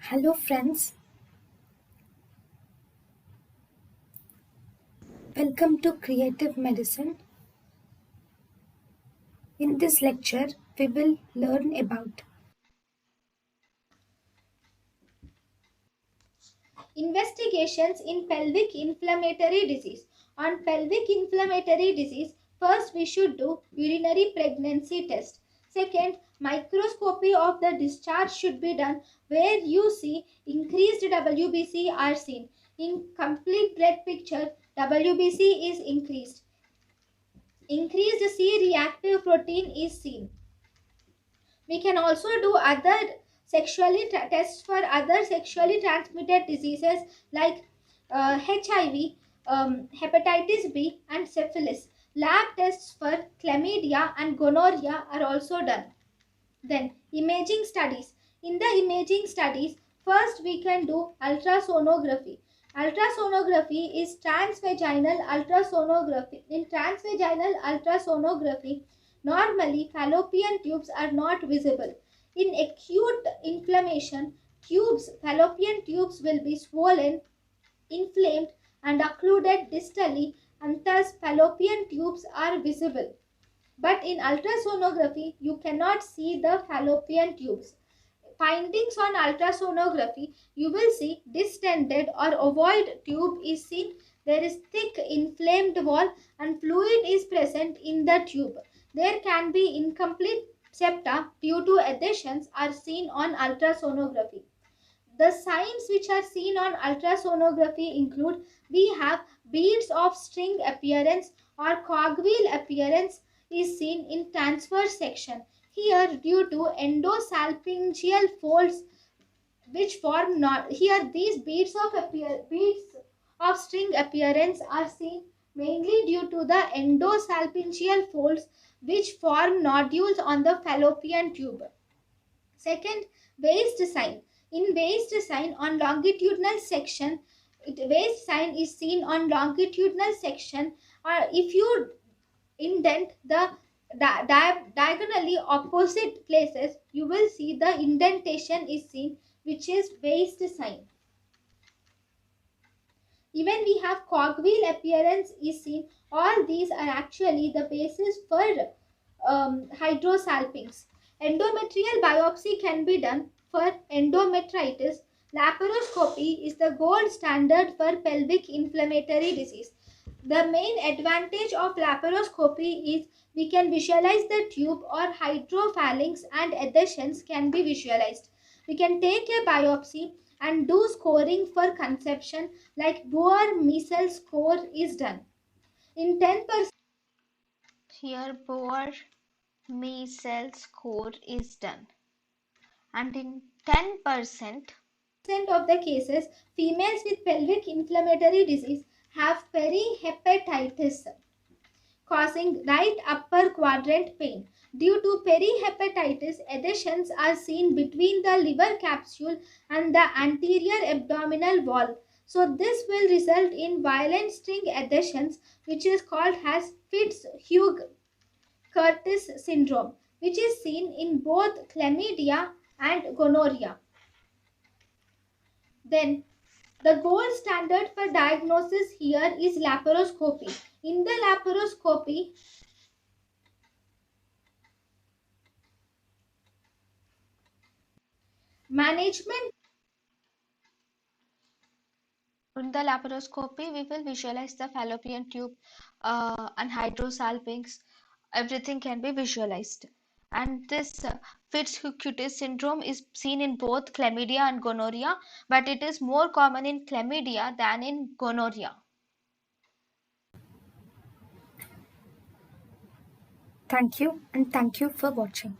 Hello friends, welcome to Creative Medicine. In this lecture, we will learn about Investigations in pelvic inflammatory disease. On pelvic inflammatory disease, first we should do urinary pregnancy test. Second, microscopy of the discharge should be done where you see increased WBC are seen. In complete blood picture, WBC is increased. Increased C-reactive protein is seen. We can also do other tests for other sexually transmitted diseases like HIV, hepatitis B, and syphilis. Lab tests for chlamydia and gonorrhea are also done. Then, imaging studies. In the imaging studies, first we can do ultrasonography. Ultrasonography is transvaginal ultrasonography. In transvaginal ultrasonography, normally fallopian tubes are not visible. In acute inflammation, fallopian tubes will be swollen, inflamed, and occluded distally, and thus fallopian tubes are visible. But in ultrasonography, you cannot see the fallopian tubes. Findings on ultrasonography, you will see distended or ovoid tube is seen. There is thick inflamed wall and fluid is present in the tube. There can be incomplete septa due to adhesions are seen on ultrasonography. The signs which are seen on ultrasonography include we have beads of string appearance or cogwheel appearance is seen in transverse section. Here due to endosalpingeal folds which form not here these beads of string appearance are seen mainly due to the endosalpingeal folds which form nodules on the fallopian tube. Second, waist sign. In waist sign on longitudinal section, waist sign is seen on longitudinal section. Or if you indent the diagonally opposite places, you will see the indentation is seen, which is waist sign. Even we have cogwheel appearance is seen. All these are actually the basis for hydrosalpinx. Endometrial biopsy can be done for endometritis. Laparoscopy is the gold standard for pelvic inflammatory disease. The main advantage of laparoscopy is we can visualize the tube or hydrophalanx and adhesions can be visualized. We can take a biopsy and do scoring for conception like Boer measles score is done. In 10%, Here Boer measles score is done, and in 10% of the cases, females with pelvic inflammatory disease have perihepatitis, causing right upper quadrant pain. Due to perihepatitis, adhesions are seen between the liver capsule and the anterior abdominal wall. So this will result in violent string adhesions, which is called as Fitzhugh-Curtis syndrome, which is seen in both chlamydia and gonorrhea. Then the gold standard for diagnosis here is laparoscopy. In the laparoscopy, management in the laparoscopy we will visualize the fallopian tube and hydrosalpinx. Everything can be visualized. And this Fitzhugh-Curtis syndrome is seen in both chlamydia and gonorrhea, but it is more common in chlamydia than in gonorrhea. thank you and thank you for watching.